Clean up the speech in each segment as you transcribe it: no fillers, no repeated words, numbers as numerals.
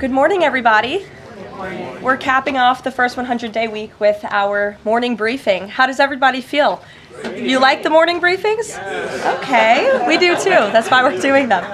Good morning, everybody. We're capping off the first 100-day week with our morning briefing. How does everybody feel? You like the morning briefings? Okay, we do too. That's why we're doing them.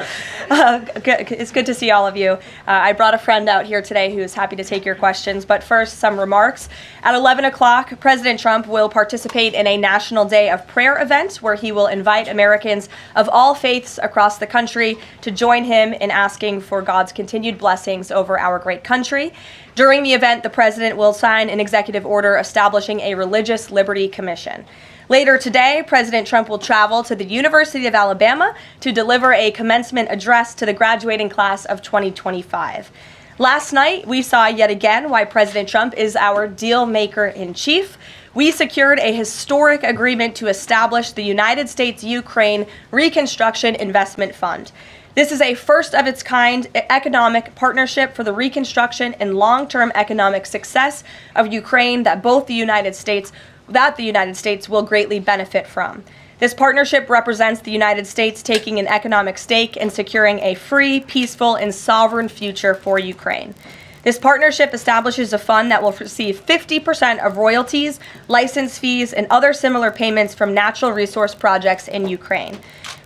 It's good to see all of you. I brought a friend out here today who is happy to take your questions, but first, some remarks. At 11 o'clock, President Trump will participate in a National Day of Prayer event where he will invite Americans of all faiths across the country to join him in asking for God's continued blessings over our great country. During the event, the president will sign an executive order establishing a Religious Liberty Commission. Later today, President Trump will travel to the University of Alabama to deliver a commencement address to the graduating class of 2025. Last night, we saw yet again why President Trump is our deal maker in chief. We secured a historic agreement to establish the United States-Ukraine Reconstruction Investment Fund. This is a first-of-its-kind economic partnership for the reconstruction and long-term economic success of Ukraine that the United States will greatly benefit from. This partnership represents the United States taking an economic stake in securing a free, peaceful, and sovereign future for Ukraine. This partnership establishes a fund that will receive 50% of royalties, license fees, and other similar payments from natural resource projects in Ukraine.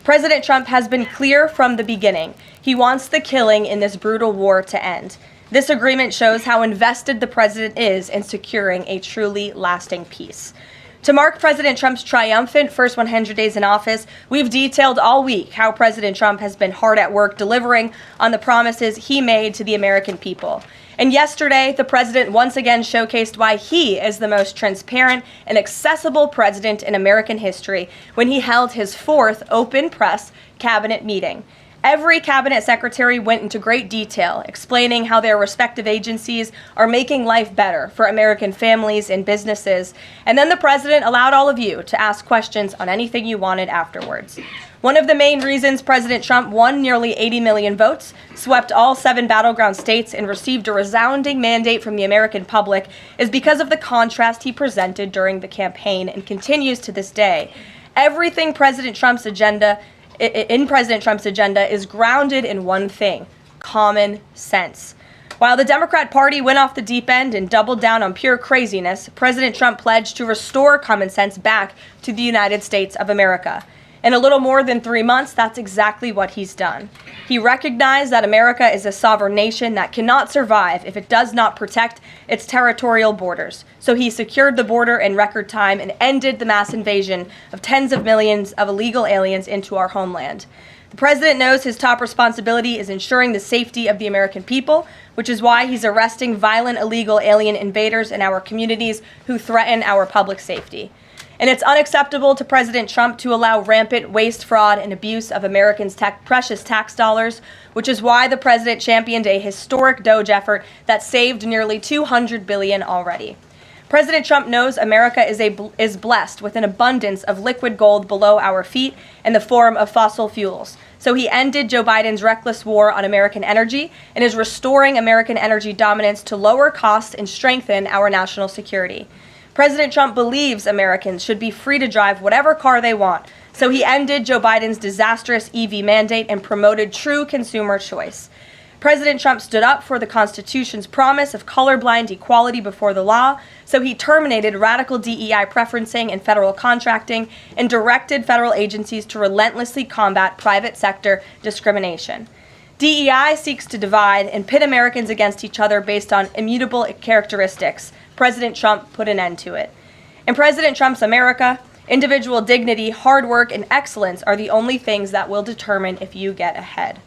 President Trump has been clear from the beginning. He wants the killing in this brutal war to end. This agreement shows how invested the president is in securing a truly lasting peace. To mark President Trump's triumphant first 100 days in office, we've detailed all week how President Trump has been hard at work delivering on the promises he made to the American people. And yesterday, the president once again showcased why he is the most transparent and accessible president in American history when he held his fourth open press cabinet meeting. Every cabinet secretary went into great detail, explaining how their respective agencies are making life better for American families and businesses. And then the president allowed all of you to ask questions on anything you wanted afterwards. One of the main reasons President Trump won nearly 80 million votes, swept all 7 battleground states, and received a resounding mandate from the American public is because of the contrast he presented during the campaign and continues to this day. Everything in President Trump's agenda is grounded in one thing: common sense. While the Democrat Party went off the deep end and doubled down on pure craziness, President Trump pledged to restore common sense back to the United States of America. In a little more than 3 months, that's exactly what he's done. He recognized that America is a sovereign nation that cannot survive if it does not protect its territorial borders. So he secured the border in record time and ended the mass invasion of tens of millions of illegal aliens into our homeland. The president knows his top responsibility is ensuring the safety of the American people, which is why he's arresting violent illegal alien invaders in our communities who threaten our public safety. And it's unacceptable to President Trump to allow rampant waste, fraud, and abuse of Americans' precious tax dollars, which is why the president championed a historic DOGE effort that saved nearly $200 billion already. President Trump knows America is blessed with an abundance of liquid gold below our feet in the form of fossil fuels. So he ended Joe Biden's reckless war on American energy and is restoring American energy dominance to lower costs and strengthen our national security. President Trump believes Americans should be free to drive whatever car they want, so he ended Joe Biden's disastrous EV mandate and promoted true consumer choice. President Trump stood up for the Constitution's promise of colorblind equality before the law, so he terminated radical DEI preferencing and federal contracting and directed federal agencies to relentlessly combat private sector discrimination. DEI seeks to divide and pit Americans against each other based on immutable characteristics. President Trump put an end to it. In President Trump's America, individual dignity, hard work, and excellence are the only things that will determine if you get ahead.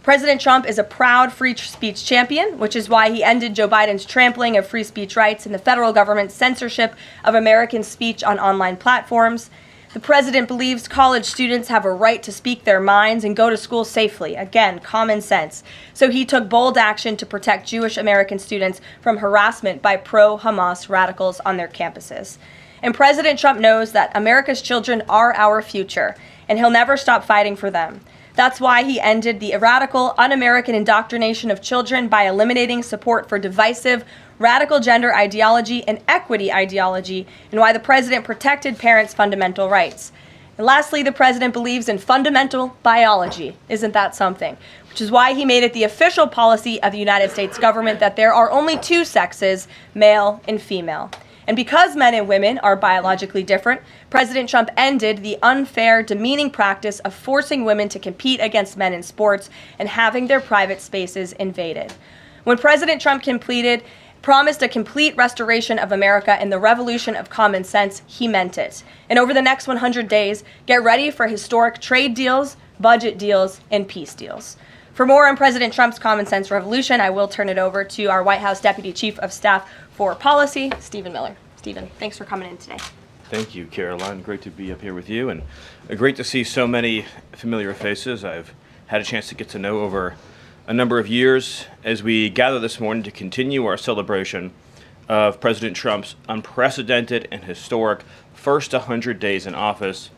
President Trump is a proud free speech champion, which is why he ended Joe Biden's trampling of free speech rights and the federal government's censorship of American speech on online platforms. The president believes college students have a right to speak their minds and go to school safely. Again, common sense. So he took bold action to protect Jewish American students from harassment by pro-Hamas radicals on their campuses. And President Trump knows that America's children are our future, and he'll never stop fighting for them. That's why he ended the radical, un-American indoctrination of children by eliminating support for divisive, radical gender ideology and equity ideology, and why the president protected parents' fundamental rights. And lastly, the president believes in fundamental biology. Isn't that something? Which is why he made it the official policy of the United States government that there are only two sexes, male and female. And because men and women are biologically different, President Trump ended the unfair, demeaning practice of forcing women to compete against men in sports and having their private spaces invaded. When President Trump promised a complete restoration of America and the revolution of common sense, he meant it. And over the next 100 days, get ready for historic trade deals, budget deals, and peace deals. For more on President Trump's common sense revolution, I will turn it over to our White House Deputy Chief of Staff for Policy, Stephen Miller. Stephen, thanks for coming in today. Thank you, Karoline. Great to be up here with you, and great to see so many familiar faces I've had a chance to get to know over a number of years as we gather this morning to continue our celebration of President Trump's unprecedented and historic first 100 days in office,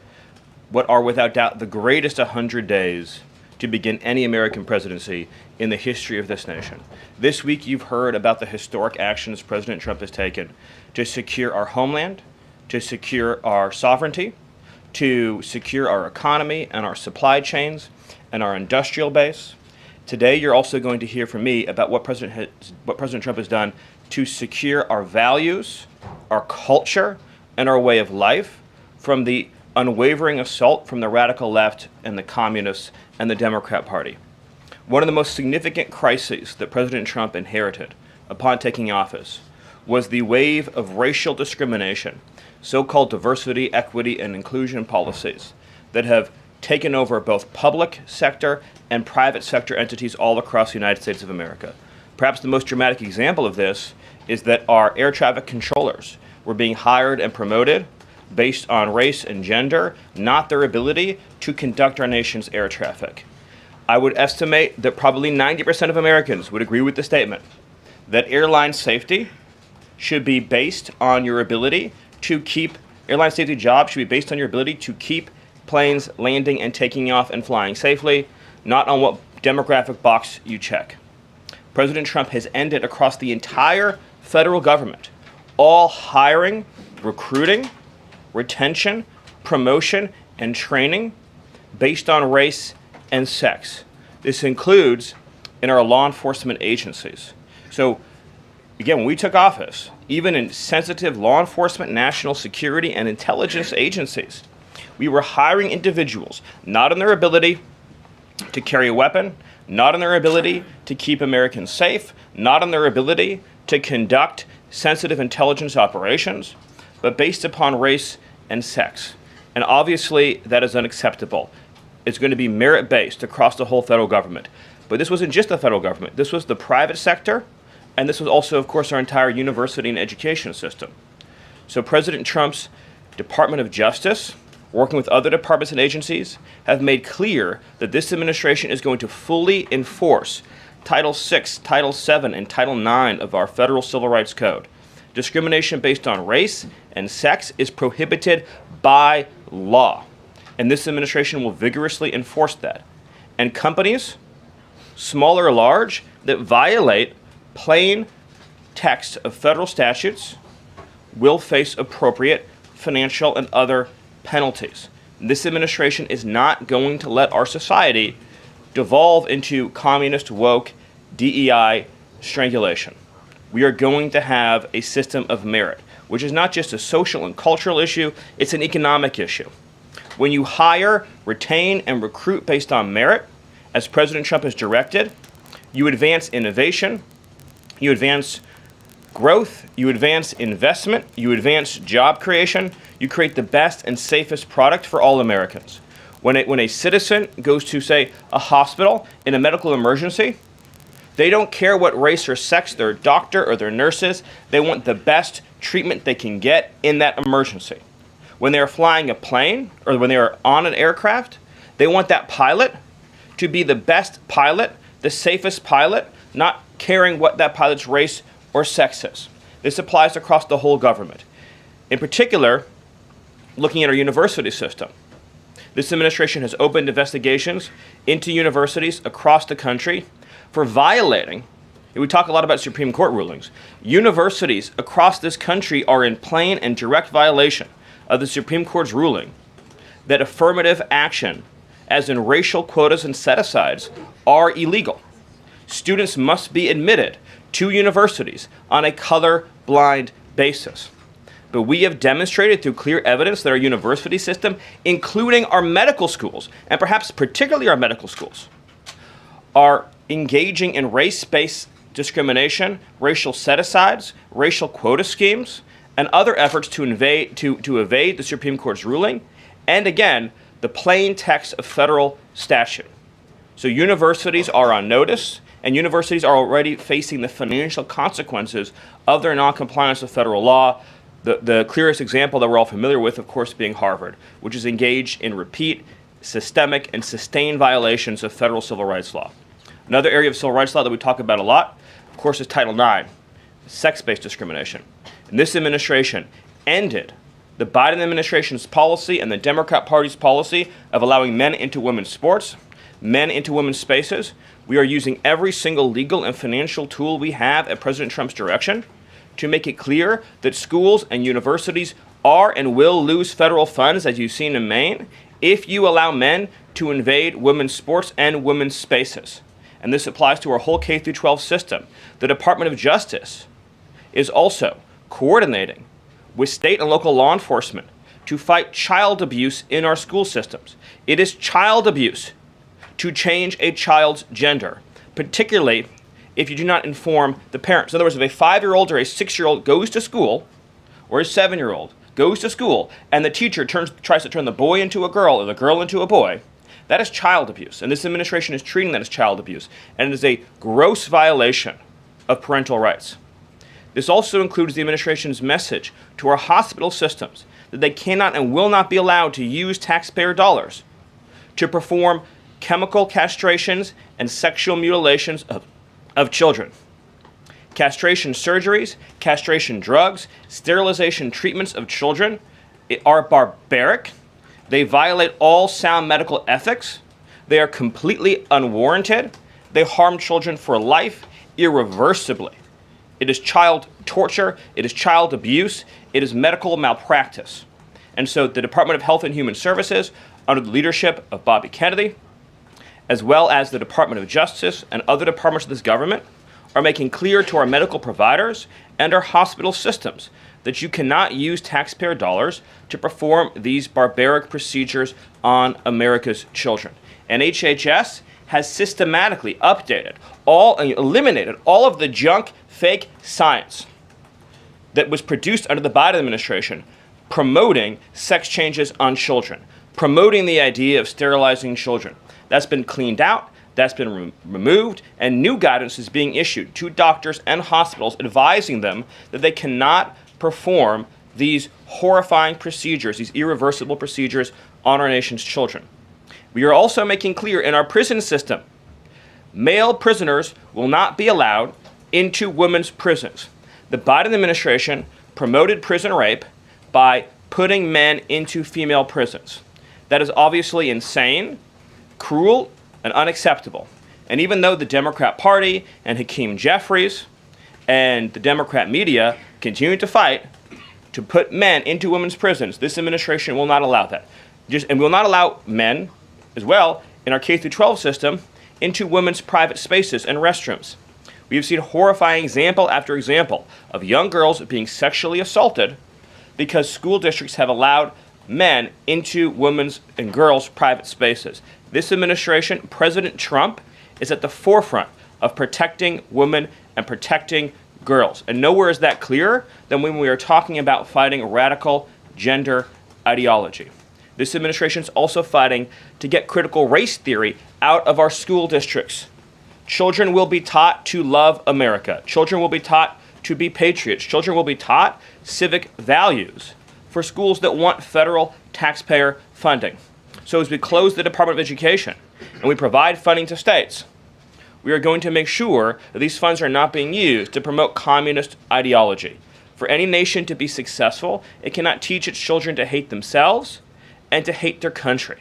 what are without doubt the greatest 100 days to begin any American presidency in the history of this nation. This week you've heard about the historic actions President Trump has taken to secure our homeland, to secure our sovereignty, to secure our economy and our supply chains and our industrial base. Today, you're also going to hear from me about what President Trump has done to secure our values, our culture, and our way of life from the unwavering assault from the radical left and the communists and the Democrat Party. One of the most significant crises that President Trump inherited upon taking office was the wave of racial discrimination, so-called diversity, equity, and inclusion policies that have taken over both public sector and private sector entities all across the United States of America. Perhaps the most dramatic example of this is that our air traffic controllers were being hired and promoted based on race and gender, not their ability to conduct our nation's air traffic. I would estimate that probably 90% of Americans would agree with the statement that airline safety should be based on your ability to keep, airline safety jobs should be based on your ability to keep planes landing and taking off and flying safely, not on what demographic box you check. President Trump has ended across the entire federal government all hiring, recruiting, retention, promotion, and training based on race and sex. This includes in our law enforcement agencies. So again, when we took office, even in sensitive law enforcement, national security, and intelligence agencies, we were hiring individuals not on their ability to carry a weapon, not on their ability to keep Americans safe, not on their ability to conduct sensitive intelligence operations, but based upon race and sex. And obviously, that is unacceptable. It's going to be merit-based across the whole federal government. But this wasn't just the federal government. This was the private sector, and this was also, of course, our entire university and education system. So President Trump's Department of Justice, working with other departments and agencies, have made clear that this administration is going to fully enforce Title VI, Title VII, and Title IX of our Federal Civil Rights Code. Discrimination based on race and sex is prohibited by law, and this administration will vigorously enforce that. And companies, small or large, that violate plain text of federal statutes will face appropriate financial and other penalties. This administration is not going to let our society devolve into communist, woke, DEI strangulation. We are going to have a system of merit, which is not just a social and cultural issue, it's an economic issue. When you hire, retain, and recruit based on merit, as President Trump has directed, you advance innovation, you advance growth, you advance investment, you advance job creation, you create the best and safest product for all Americans. When a citizen goes to, say, a hospital in a medical emergency, they don't care what race or sex their doctor or their nurse is. They want the best treatment they can get in that emergency. When they're flying a plane or when they're on an aircraft, they want that pilot to be the best pilot, the safest pilot, not caring what that pilot's race or sex is. This applies across the whole government. In particular, looking at our university system, this administration has opened investigations into universities across the country for violating, and we talk a lot about Supreme Court rulings, universities across this country are in plain and direct violation of the Supreme Court's ruling that affirmative action, as in racial quotas and set-asides, are illegal. Students must be admitted to universities on a color-blind basis. But we have demonstrated through clear evidence that our university system, including our medical schools, and perhaps particularly our medical schools, are engaging in race-based discrimination, racial set-asides, racial quota schemes, and other efforts to evade the Supreme Court's ruling, and again, the plain text of federal statute. So universities are on notice, and universities are already facing the financial consequences of their noncompliance with federal law. The clearest example that we're all familiar with, of course, being Harvard, which is engaged in repeat, systemic, and sustained violations of federal civil rights law. Another area of civil rights law that we talk about a lot, of course, is Title IX, sex-based discrimination. And this administration ended the Biden administration's policy and the Democrat Party's policy of allowing men into women's sports, men into women's spaces. We are using every single legal and financial tool we have at President Trump's direction to make it clear that schools and universities are and will lose federal funds, as you've seen in Maine, if you allow men to invade women's sports and women's spaces. And this applies to our whole K-12 system. The Department of Justice is also coordinating with state and local law enforcement to fight child abuse in our school systems. It is child abuse to change a child's gender, particularly if you do not inform the parents. In other words, if a 5-year-old or a 6-year-old goes to school, or a 7-year-old goes to school, and the teacher tries to turn the boy into a girl or the girl into a boy, that is child abuse. And this administration is treating that as child abuse. And it is a gross violation of parental rights. This also includes the administration's message to our hospital systems that they cannot and will not be allowed to use taxpayer dollars to perform chemical castrations and sexual mutilations of children. Castration surgeries, castration drugs, sterilization treatments of children are barbaric. They violate all sound medical ethics. They are completely unwarranted. They harm children for life, irreversibly. It is child torture. It is child abuse. It is medical malpractice. And so the Department of Health and Human Services, under the leadership of Bobby Kennedy, as well as the Department of Justice and other departments of this government, are making clear to our medical providers and our hospital systems that you cannot use taxpayer dollars to perform these barbaric procedures on America's children. And HHS has systematically eliminated all of the junk, fake science that was produced under the Biden administration, promoting sex changes on children, promoting the idea of sterilizing children. That's been cleaned out, that's been removed, and new guidance is being issued to doctors and hospitals advising them that they cannot perform these horrifying procedures, these irreversible procedures on our nation's children. We are also making clear in our prison system, male prisoners will not be allowed into women's prisons. The Biden administration promoted prison rape by putting men into female prisons. That is obviously insane, cruel, and unacceptable. And even though the Democrat Party and Hakeem Jeffries and the Democrat media continue to fight to put men into women's prisons, this administration will not allow that. And will not allow men, as well, in our K-12 system, into women's private spaces and restrooms. We have seen horrifying example after example of young girls being sexually assaulted because school districts have allowed men into women's and girls' private spaces. This administration, President Trump, is at the forefront of protecting women and protecting girls. And nowhere is that clearer than when we are talking about fighting radical gender ideology. This administration is also fighting to get critical race theory out of our school districts. Children will be taught to love America. Children will be taught to be patriots. Children will be taught civic values for schools that want federal taxpayer funding. So as we close the Department of Education and we provide funding to states, we are going to make sure that these funds are not being used to promote communist ideology. For any nation to be successful, it cannot teach its children to hate themselves and to hate their country.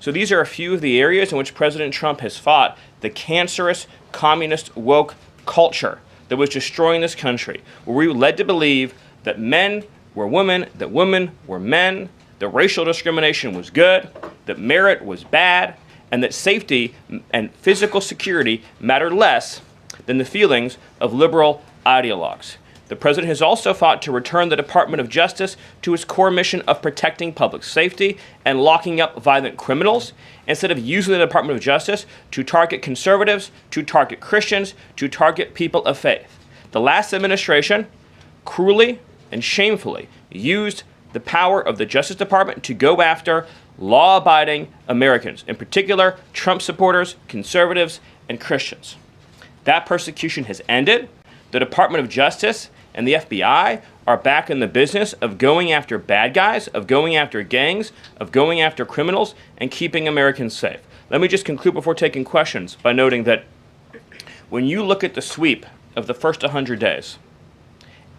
So these are a few of the areas in which President Trump has fought the cancerous, communist, woke culture that was destroying this country, where we were led to believe that men were women, that women were men, that racial discrimination was good, that merit was bad, and that safety and physical security mattered less than the feelings of liberal ideologues. The president has also fought to return the Department of Justice to its core mission of protecting public safety and locking up violent criminals, instead of using the Department of Justice to target conservatives, to target Christians, to target people of faith. The last administration cruelly and shamefully used the power of the Justice Department to go after law-abiding Americans, in particular Trump supporters, conservatives, and Christians. That persecution has ended. The Department of Justice and the FBI are back in the business of going after bad guys, of going after gangs, of going after criminals, and keeping Americans safe. Let me just conclude before taking questions by noting that when you look at the sweep of the first 100 days,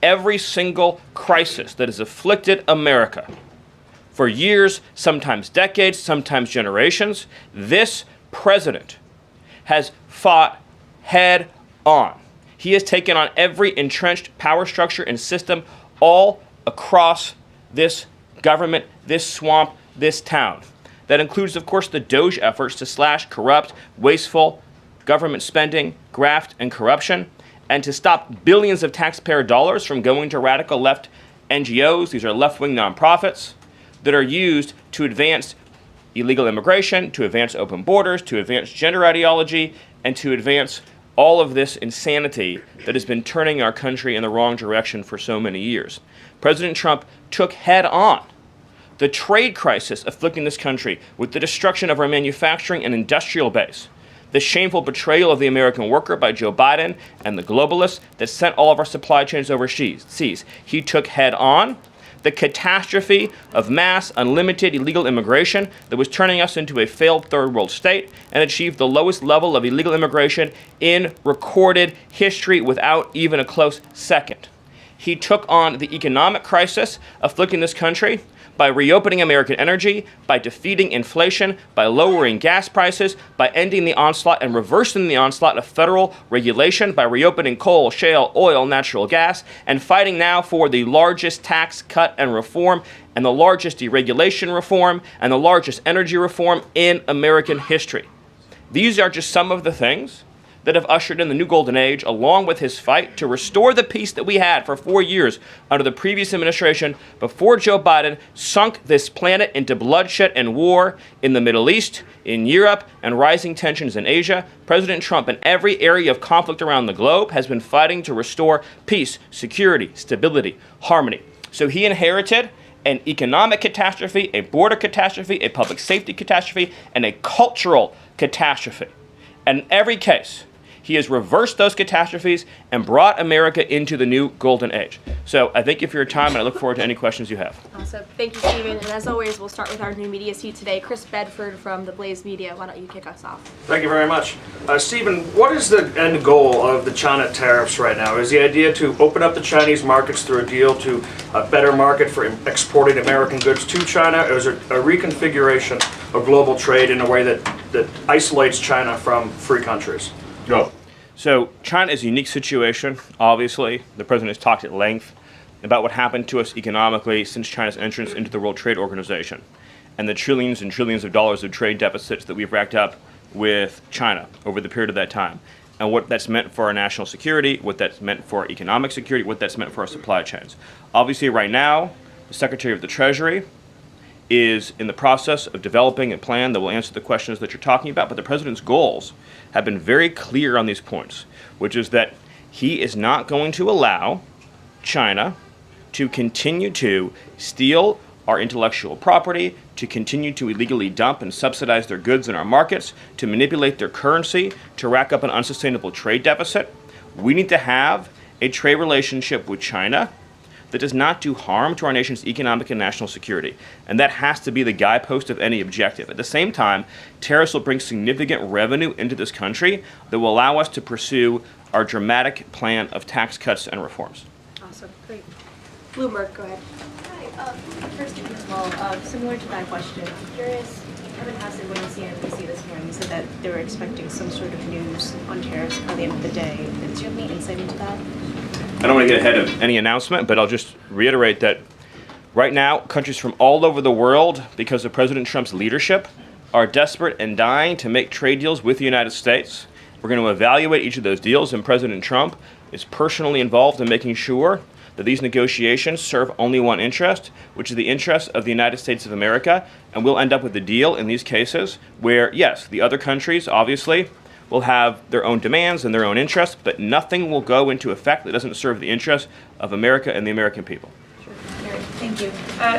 every single crisis that has afflicted America for years, sometimes decades, sometimes generations, this president has fought head on. He has taken on every entrenched power structure and system all across this government, this swamp, this town. That includes, of course, the DOGE efforts to slash corrupt, wasteful government spending, graft, and corruption, and to stop billions of taxpayer dollars from going to radical left NGOs. These are left-wing nonprofits that are used to advance illegal immigration, to advance open borders, to advance gender ideology, and to advance all of this insanity that has been turning our country in the wrong direction for so many years. President Trump took head on the trade crisis afflicting this country with the destruction of our manufacturing and industrial base, the shameful betrayal of the American worker by Joe Biden and the globalists that sent all of our supply chains overseas. He took head on the catastrophe of mass, unlimited illegal immigration that was turning us into a failed third world state, and achieved the lowest level of illegal immigration in recorded history without even a close second. He took on the economic crisis afflicting this country by reopening American energy, by defeating inflation, by lowering gas prices, by ending the onslaught and reversing the onslaught of federal regulation, by reopening coal, shale, oil, natural gas, and fighting now for the largest tax cut and reform, and the largest deregulation reform, and the largest energy reform in American history. These are just some of the things that have ushered in the new golden age, along with his fight to restore the peace that we had for 4 years under the previous administration before Joe Biden sunk this planet into bloodshed and war in the Middle East, in Europe, and rising tensions in Asia. President Trump, in every area of conflict around the globe, has been fighting to restore peace, security, stability, harmony. So he inherited an economic catastrophe, a border catastrophe, a public safety catastrophe, and a cultural catastrophe. And in every case, he has reversed those catastrophes and brought America into the new golden age. So I thank you for your time, and I look forward to any questions you have. Awesome. Thank you, Stephen. And as always, we'll start with our new media seat today. Chris Bedford from the Blaze Media. Why don't you kick us off? Thank you very much. Stephen, what is the end goal of the China tariffs right now? Is the idea to open up the Chinese markets through a deal to a better market for exporting American goods to China, or is it a reconfiguration of global trade in a way that isolates China from free countries? No. So China is a unique situation, obviously. The president has talked at length about what happened to us economically since China's entrance into the World Trade Organization and the trillions and trillions of dollars of trade deficits that we've racked up with China over the period of that time, and what that's meant for our national security, what that's meant for economic security, what that's meant for our supply chains. Obviously, right now, the Secretary of the Treasury is in the process of developing a plan that will answer the questions that you're talking about, but the president's goals have been very clear on these points, which is that he is not going to allow China to continue to steal our intellectual property, to continue to illegally dump and subsidize their goods in our markets, to manipulate their currency, to rack up an unsustainable trade deficit. We need to have a trade relationship with China that does not do harm to our nation's economic and national security. And that has to be the guidepost of any objective. At the same time, tariffs will bring significant revenue into this country that will allow us to pursue our dramatic plan of tax cuts and reforms. Awesome. Great. Bloomberg, go ahead. Hi. First of all, similar to that question, I'm curious, Kevin Hassett, when you see NBC this morning, he said that they were expecting some sort of news on tariffs by the end of the day. Do you have any insight into that? I don't want to get ahead of any announcement, but I'll just reiterate that Right now, countries from all over the world, because of President Trump's leadership, are desperate and dying to make trade deals with the United States. We're going to evaluate each of those deals, and President Trump is personally involved in making sure that these negotiations serve only one interest, which is the interest of the United States of America, and we'll end up with a deal in these cases where, yes, the other countries, obviously, will have their own demands and their own interests, but nothing will go into effect that doesn't serve the interests of America and the American people. Thank you.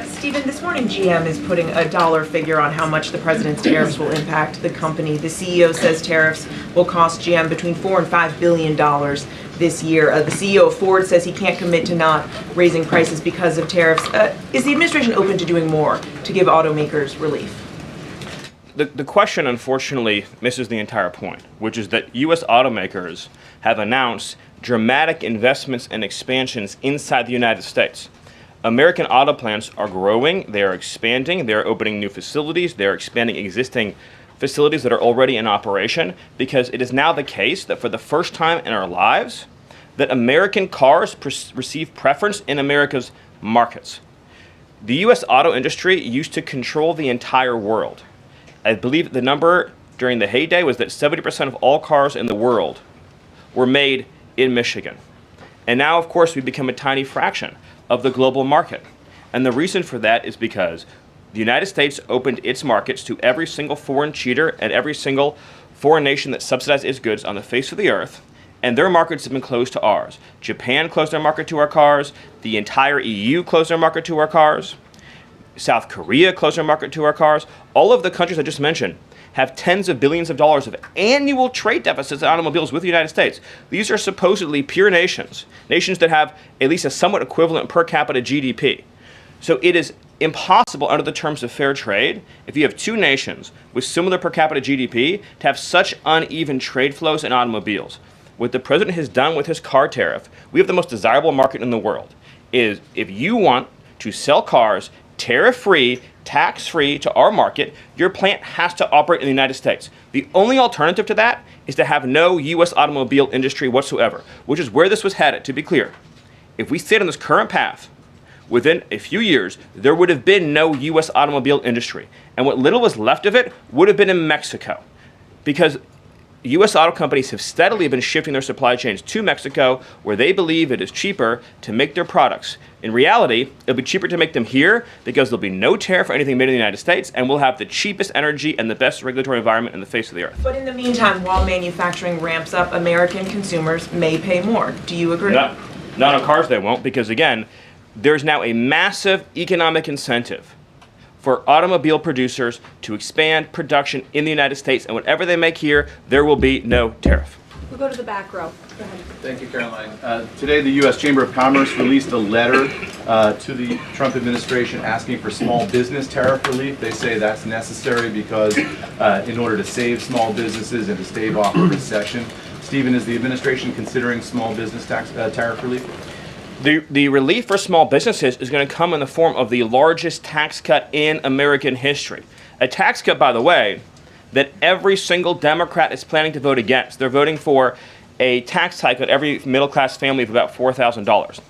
Stephen, this morning GM is putting a dollar figure on how much the president's tariffs will impact the company. The CEO says tariffs will cost GM between $4 and $5 billion this year. The CEO of Ford says he can't commit to not raising prices because of tariffs. Is the administration open to doing more to give automakers relief? The question, unfortunately, misses the entire point, which is that U.S. automakers have announced dramatic investments and expansions inside the United States. American auto plants are growing, they are expanding, they're opening new facilities, they're expanding existing facilities that are already in operation, because it is now the case that for the first time in our lives, that American cars receive preference in America's markets. The U.S. auto industry used to control the entire world. I believe the number during the heyday was that 70% of all cars in the world were made in Michigan. And now, of course, we've become a tiny fraction of the global market. And the reason for that is because the United States opened its markets to every single foreign cheater and every single foreign nation that subsidized its goods on the face of the earth, and their markets have been closed to ours. Japan closed their market to our cars, the entire EU closed their market to our cars, South Korea closed their market to our cars. All of the countries I just mentioned have tens of billions of dollars of annual trade deficits in automobiles with the United States. These are supposedly pure nations, nations that have at least a somewhat equivalent per capita GDP. So it is impossible under the terms of fair trade, if you have two nations with similar per capita GDP, to have such uneven trade flows in automobiles. What the president has done with his car tariff, we have the most desirable market in the world, is if you want to sell cars tariff-free, tax-free to our market, your plant has to operate in the United States. The only alternative to that is to have no U.S. automobile industry whatsoever, which is where this was headed, to be clear. If we stayed on this current path, within a few years, there would have been no U.S. automobile industry. And what little was left of it would have been in Mexico. Because U.S. auto companies have steadily been shifting their supply chains to Mexico, where they believe it is cheaper to make their products. In reality, it'll be cheaper to make them here because there'll be no tariff for anything made in the United States, and we'll have the cheapest energy and the best regulatory environment in the face of the earth. But in the meantime, while manufacturing ramps up, American consumers may pay more. Do you agree? Not on cars they won't, because again, there's now a massive economic incentive for automobile producers to expand production in the United States, and whatever they make here, there will be no tariff. We'll go to the back row. Go ahead. Thank you, Caroline. Today, the U.S. Chamber of Commerce released a letter to the Trump administration asking for small business tariff relief. They say that's necessary because in order to save small businesses and to stave off a recession. Stephen, is the administration considering small business tariff relief? The relief for small businesses is going to come in the form of the largest tax cut in American history. A tax cut, by the way, that every single Democrat is planning to vote against. They're voting for a tax hike on every middle-class family of about $4,000.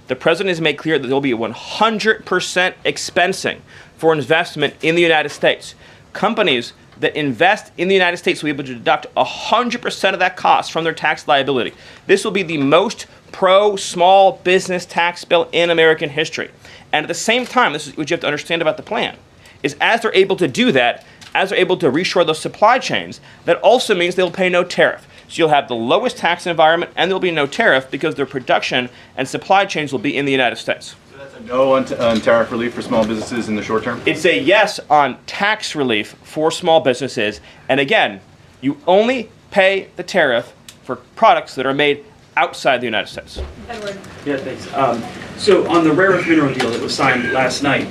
The president has made clear that there will be a 100% expensing for investment in the United States. Companies that invest in the United States will be able to deduct 100% of that cost from their tax liability. This will be the most pro-small business tax bill in American history. And at the same time, this is what you have to understand about the plan, is as they're able to do that, as they're able to reshore those supply chains, that also means they'll pay no tariff. So you'll have the lowest tax environment and there'll be no tariff because their production and supply chains will be in the United States. So that's a no on tariff relief for small businesses in the short term? It's a yes on tax relief for small businesses. And again, you only pay the tariff for products that are made outside the United States. Edward. Yeah, thanks. So on the rare earth mineral deal that was signed last night,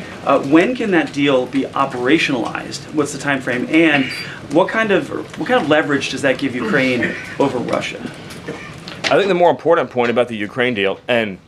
when can that deal be operationalized? What's the time frame? And what kind of leverage does that give Ukraine over Russia? I think the more important point about the Ukraine deal, and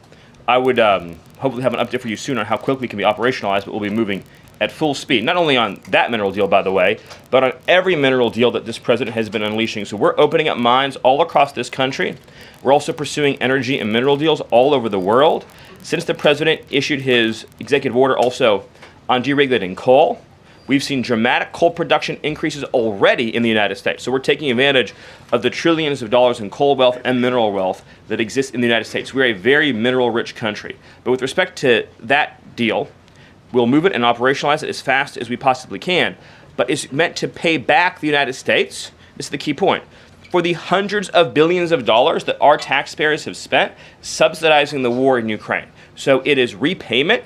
I would hopefully have an update for you soon on how quickly it can be operationalized, but we'll be moving at full speed, not only on that mineral deal, by the way, but on every mineral deal that this president has been unleashing. So we're opening up mines all across this country. We're also pursuing energy and mineral deals all over the world. Since the president issued his executive order also on deregulating coal, we've seen dramatic coal production increases already in the United States. So we're taking advantage of the trillions of dollars in coal wealth and mineral wealth that exists in the United States. We're a very mineral-rich country. But with respect to that deal, we'll move it and operationalize it as fast as we possibly can. But it's meant to pay back the United States, this is the key point, for the hundreds of billions of dollars that our taxpayers have spent subsidizing the war in Ukraine. So it is repayment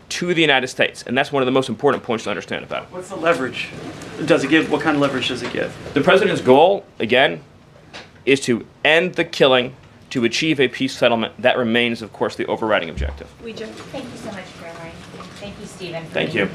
to the United States, and that's one of the most important points to understand about it. What's the leverage? Does it give? What kind of leverage does it give? The president's goal, again, is to end the killing, to achieve a peace settlement. That remains, of course, the overriding objective. Thank you so much, Karoline. Thank you, Stephen. Thank you.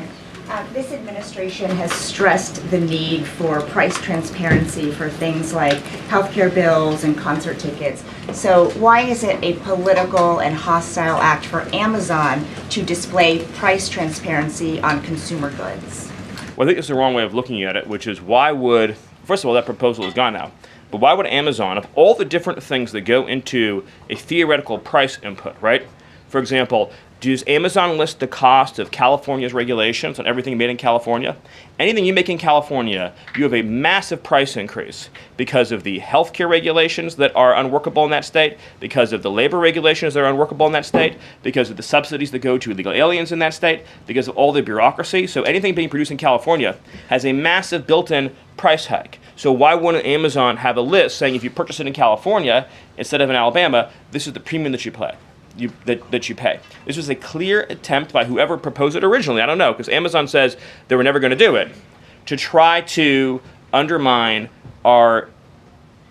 This administration has stressed the need for price transparency for things like healthcare bills and concert tickets. So why is it a political and hostile act for Amazon to display price transparency on consumer goods? Well, I think it's the wrong way of looking at it, which is why would, first of all, that proposal is gone now, but why would Amazon, of all the different things that go into a theoretical price input, right? For example, does Amazon list the cost of California's regulations on everything made in California? Anything you make in California, you have a massive price increase because of the healthcare regulations that are unworkable in that state, because of the labor regulations that are unworkable in that state, because of the subsidies that go to illegal aliens in that state, because of all the bureaucracy. So anything being produced in California has a massive built-in price hike. So why wouldn't Amazon have a list saying if you purchase it in California instead of in Alabama, this is the premium that you pay? That you pay. This was a clear attempt by whoever proposed it originally, I don't know, because Amazon says they were never going to do it, to try to undermine our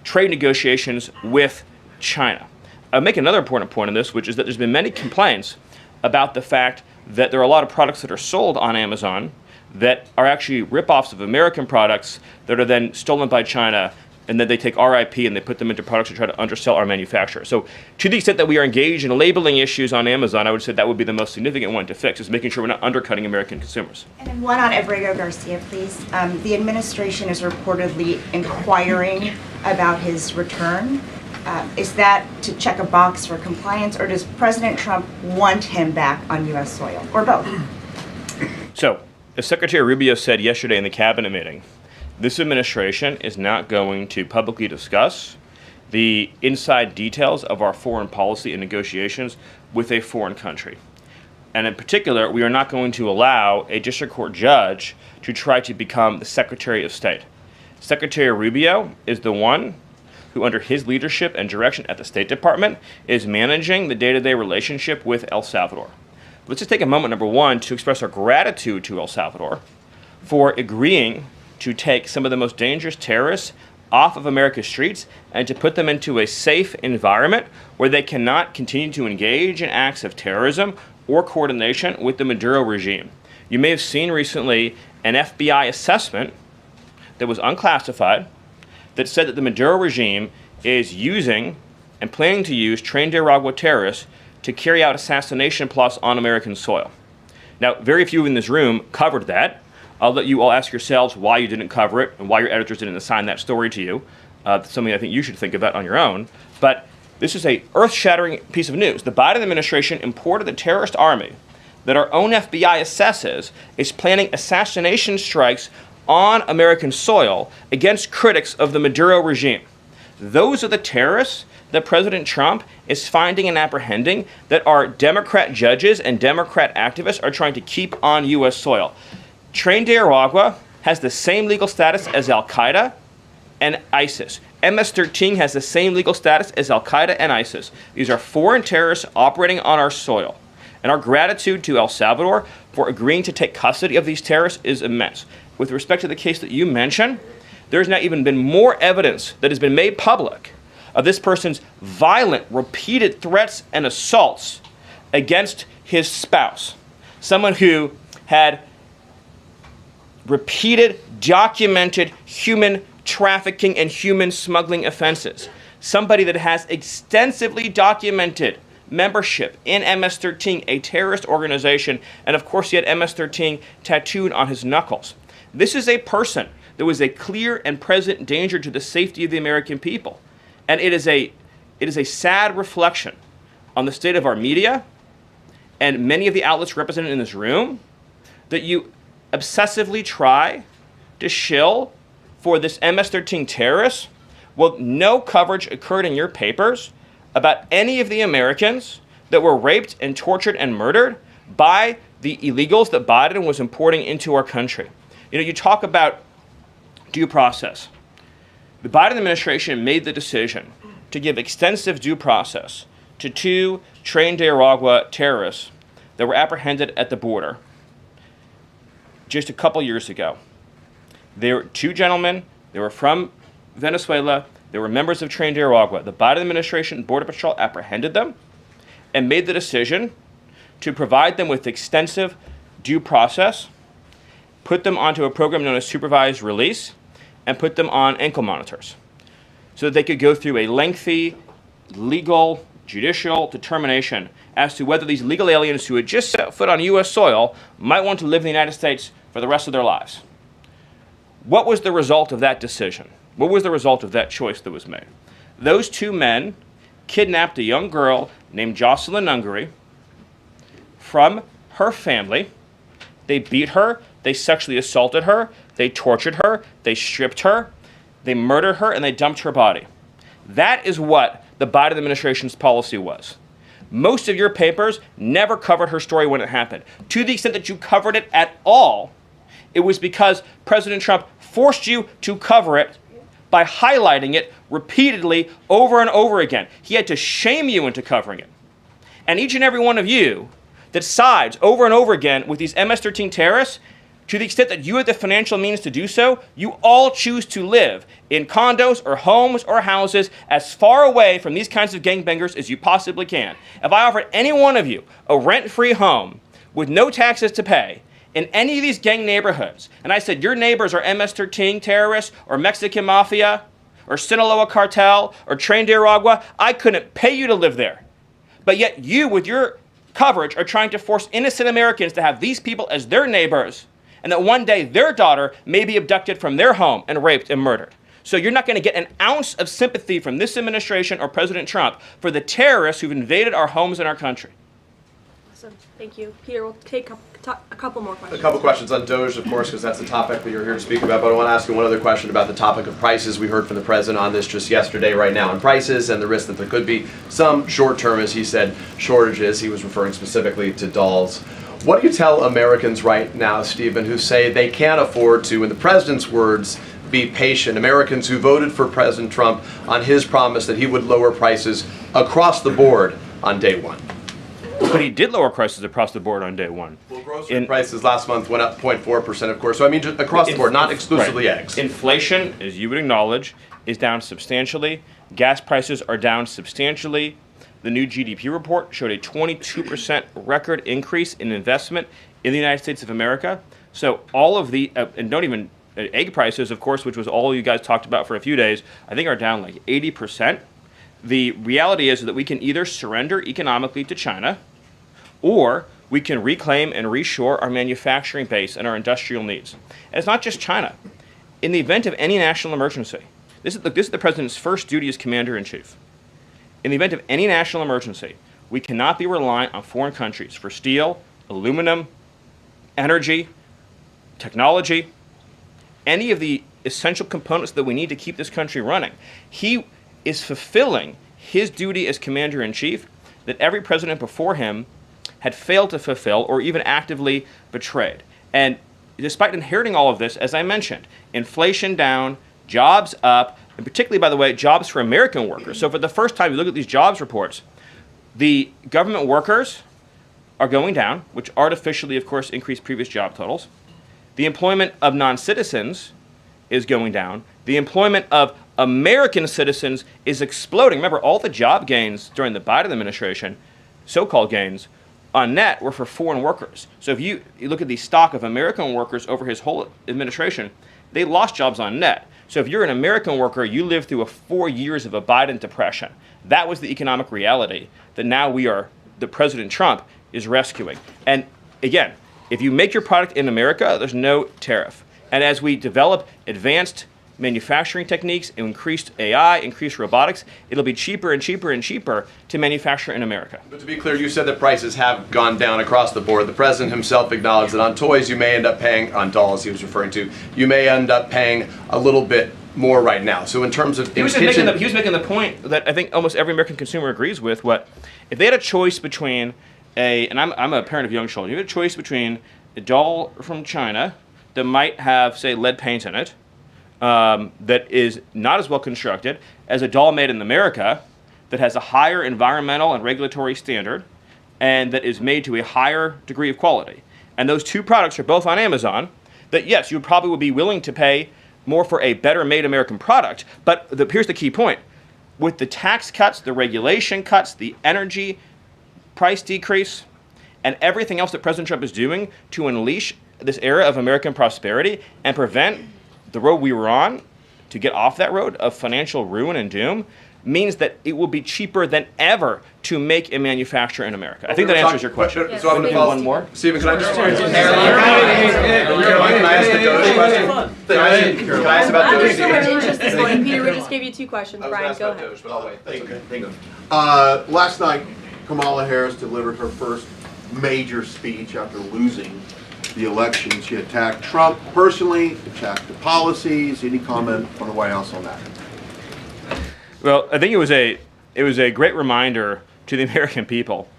trade negotiations with China. I'll make another important point on this, which is that there's been many complaints about the fact that there are a lot of products that are sold on Amazon that are actually ripoffs of American products that are then stolen by China, and then they take our IP and they put them into products to try to undersell our manufacturer. So to the extent that we are engaged in labeling issues on Amazon, I would say that would be the most significant one to fix, is making sure we're not undercutting American consumers. And then one on Abrego Garcia, please. The administration is reportedly inquiring about his return. Is that to check a box for compliance, or does President Trump want him back on U.S. soil, or both? So, as Secretary Rubio said yesterday in the cabinet meeting, this administration is not going to publicly discuss the inside details of our foreign policy and negotiations with a foreign country. And in particular, we are not going to allow a district court judge to try to become the Secretary of State. Secretary Rubio is the one who, under his leadership and direction at the State Department, is managing the day-to-day relationship with El Salvador. Let's just take a moment, number one, to express our gratitude to El Salvador for agreeing to take some of the most dangerous terrorists off of America's streets and to put them into a safe environment where they cannot continue to engage in acts of terrorism or coordination with the Maduro regime. You may have seen recently an FBI assessment that was unclassified that said that the Maduro regime is using and planning to use Trinidad terrorists to carry out assassination plots on American soil. Now, very few in this room covered that. I'll let you all ask yourselves why you didn't cover it and why your editors didn't assign that story to you. Something I think you should think about on your own. But this is a earth-shattering piece of news. The Biden administration imported the terrorist army that our own FBI assesses is planning assassination strikes on American soil against critics of the Maduro regime. Those are the terrorists that President Trump is finding and apprehending that our Democrat judges and Democrat activists are trying to keep on U.S. soil. Trinidad has the same legal status as Al-Qaeda and ISIS. MS-13 has the same legal status as Al-Qaeda and ISIS. These are foreign terrorists operating on our soil. And our gratitude to El Salvador for agreeing to take custody of these terrorists is immense. With respect to the case that you mentioned, there's now even been more evidence that has been made public of this person's violent, repeated threats and assaults against his spouse. Someone who had repeated, documented human trafficking and human smuggling offenses. Somebody that has extensively documented membership in MS-13, a terrorist organization, and of course he had MS-13 tattooed on his knuckles. This is a person that was a clear and present danger to the safety of the American people. And it is a sad reflection on the state of our media, and many of the outlets represented in this room, that you obsessively try to shill for this MS-13 terrorist, well, no coverage occurred in your papers about any of the Americans that were raped and tortured and murdered by the illegals that Biden was importing into our country. You know, you talk about due process. The Biden administration made the decision to give extensive due process to 2 trained Nicaragua terrorists that were apprehended at the border just a couple years ago. They were 2 gentlemen. They were from Venezuela. They were members of trained Nicaragua. The Biden administration Border Patrol apprehended them and made the decision to provide them with extensive due process, put them onto a program known as supervised release, and put them on ankle monitors so that they could go through a lengthy legal, judicial determination as to whether these legal aliens who had just set foot on U.S. soil might want to live in the United States for the rest of their lives. What was the result of that decision? What was the result of that choice that was made? Those 2 men kidnapped a young girl named Jocelyn Ungary from her family. They beat her, they sexually assaulted her, they tortured her, they stripped her, they murdered her, and they dumped her body. That is what the Biden administration's policy was. Most of your papers never covered her story when it happened. To the extent that you covered it at all, it was because President Trump forced you to cover it by highlighting it repeatedly over and over again. He had to shame you into covering it. And each and every one of you that sides over and over again with these MS-13 terrorists, to the extent that you have the financial means to do so, you all choose to live in condos or homes or houses as far away from these kinds of gangbangers as you possibly can. If I offered any one of you a rent-free home with no taxes to pay in any of these gang neighborhoods, and I said your neighbors are MS-13 terrorists or Mexican mafia or Sinaloa cartel or trained Nicaragua, I couldn't pay you to live there. But yet you, with your coverage, are trying to force innocent Americans to have these people as their neighbors, and that one day their daughter may be abducted from their home and raped and murdered. So you're not going to get an ounce of sympathy from this administration or President Trump for the terrorists who've invaded our homes and our country. Awesome. Thank you. Peter, we'll take a couple more questions. A couple questions on Doge, of course, because that's the topic that you're here to speak about. But I want to ask you one other question about the topic of prices. We heard from the president on this just yesterday, right now, on prices and the risk that there could be some short-term, as he said, shortages. He was referring specifically to dolls. What do you tell Americans right now, Stephen, who say they can't afford to, in the president's words, be patient? Americans who voted for President Trump on his promise that he would lower prices across the board on day one. But he did lower prices across the board on day one. Well, grocery prices last month went up 0.4%, of course. So I mean, just across the board, not exclusively right. eggs. Inflation, as you would acknowledge, is down substantially. Gas prices are down substantially. The new GDP report showed a 22% record increase in investment in the United States of America. So all of the, and don't even, egg prices, of course, which was all you guys talked about for a few days, I think are down like 80%. The reality is that we can either surrender economically to China, or we can reclaim and reshore our manufacturing base and our industrial needs. And it's not just China. In the event of any national emergency, this is the president's first duty as commander-in-chief. In the event of any national emergency, we cannot be reliant on foreign countries for steel, aluminum, energy, technology, any of the essential components that we need to keep this country running. He is fulfilling his duty as commander-in-chief that every president before him had failed to fulfill or even actively betrayed. And despite inheriting all of this, as I mentioned, inflation down, jobs up, and particularly, by the way, jobs for American workers. So for the first time, you look at these jobs reports, the government workers are going down, which artificially, of course, increased previous job totals. The employment of non-citizens is going down. The employment of American citizens is exploding. Remember, all the job gains during the Biden administration, so-called gains, on net were for foreign workers. So if you look at the stock of American workers over his whole administration, they lost jobs on net. So if you're an American worker, you lived through 4 years of a Biden depression. That was the economic reality that now that President Trump is rescuing. And again, if you make your product in America, there's no tariff. And as we develop advanced manufacturing techniques, increased AI, increased robotics, it'll be cheaper and cheaper and cheaper to manufacture in America. But to be clear, you said that prices have gone down across the board. The president himself acknowledged that on toys you may end up paying, on dolls he was referring to, you may end up paying a little bit more right now. So in terms of he was making the point that I think almost every American consumer agrees with. If they had a choice between and I'm a parent of young children, you had a choice between a doll from China that might have, say, lead paint in it, that is not as well constructed as a doll made in America that has a higher environmental and regulatory standard and that is made to a higher degree of quality. And those two products are both on Amazon, that yes, you probably would be willing to pay more for a better made American product, but here's the key point. With the tax cuts, the regulation cuts, the energy price decrease, and everything else that President Trump is doing to unleash this era of American prosperity and prevent the road we were on to get off that road of financial ruin and doom, means that it will be cheaper than ever to make and manufacture in America. I think that answers your question. So I'm going to follow one more. Stephen, can I just... Caroline, can I ask the Doge question? Can I ask about Doge? So much interest this morning. Peter, we just gave you 2 questions. Brian, go ahead. Doge, but I'll wait. Thank you. Last night, Kamala Harris delivered her first major speech after losing the election. She attacked Trump personally, attacked the policies. Any comment from the White House on that? Well, I think it was a great reminder to the American people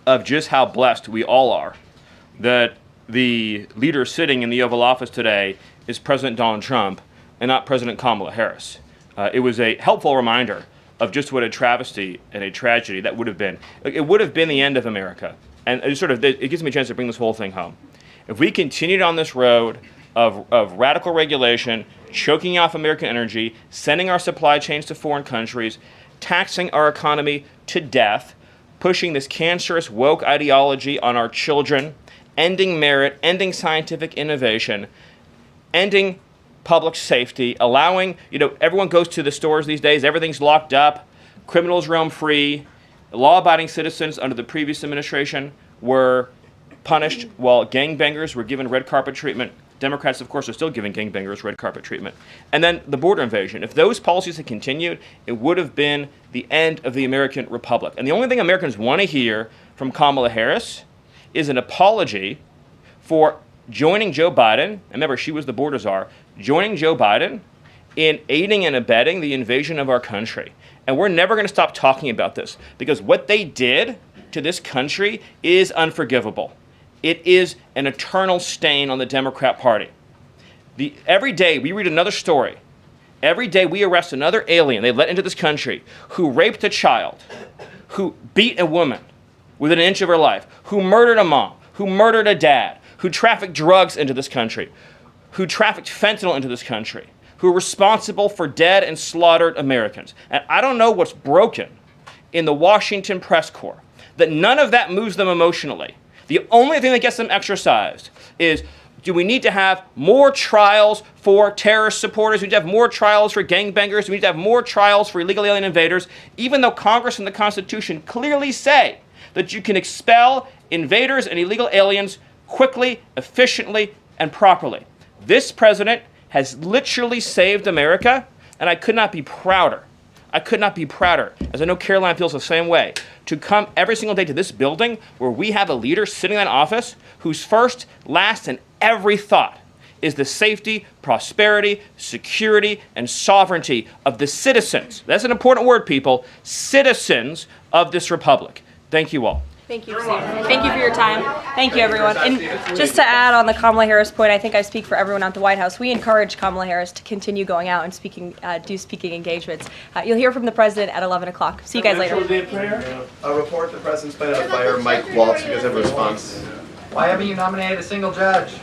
of just how blessed we all are that the leader sitting in the Oval Office today is President Donald Trump and not President Kamala Harris. It was a helpful reminder of just what a travesty and a tragedy that would have been. It would have been the end of America. And it gives me a chance to bring this whole thing home. If we continued on this road of radical regulation, choking off American energy, sending our supply chains to foreign countries, taxing our economy to death, pushing this cancerous woke ideology on our children, ending merit, ending scientific innovation, ending public safety, allowing, everyone goes to the stores these days, everything's locked up, criminals roam free, law-abiding citizens under the previous administration were punished while gangbangers were given red carpet treatment. Democrats, of course, are still giving gangbangers red carpet treatment. And then the border invasion. If those policies had continued, it would have been the end of the American Republic. And the only thing Americans want to hear from Kamala Harris is an apology for joining Joe Biden, and remember, she was the border czar, joining Joe Biden in aiding and abetting the invasion of our country. And we're never going to stop talking about this because what they did to this country is unforgivable. It is an eternal stain on the Democrat Party. Every day we read another story. Every day we arrest another alien they let into this country who raped a child, who beat a woman within an inch of her life, who murdered a mom, who murdered a dad, who trafficked drugs into this country, who trafficked fentanyl into this country, who are responsible for dead and slaughtered Americans. And I don't know what's broken in the Washington press corps, that none of that moves them emotionally. The only thing that gets them exercised is, do we need to have more trials for terrorist supporters? Do we need to have more trials for gangbangers? Do we need to have more trials for illegal alien invaders? Even though Congress and the Constitution clearly say that you can expel invaders and illegal aliens quickly, efficiently, and properly. This president has literally saved America, and I could not be prouder. I could not be prouder, as I know Karoline feels the same way, to come every single day to this building where we have a leader sitting in that office whose first, last, and every thought is the safety, prosperity, security, and sovereignty of the citizens. That's an important word, people. Citizens of this republic. Thank you all. Thank you, Steve. Thank you for your time. Thank you, everyone. And just to add on the Kamala Harris point, I think I speak for everyone at the White House. We encourage Kamala Harris to continue going out and do speaking engagements. You'll hear from the president at 11 o'clock. See you guys later. A report, the president's planning to fire Mike Waltz. You guys have a response? Why haven't you nominated a single judge?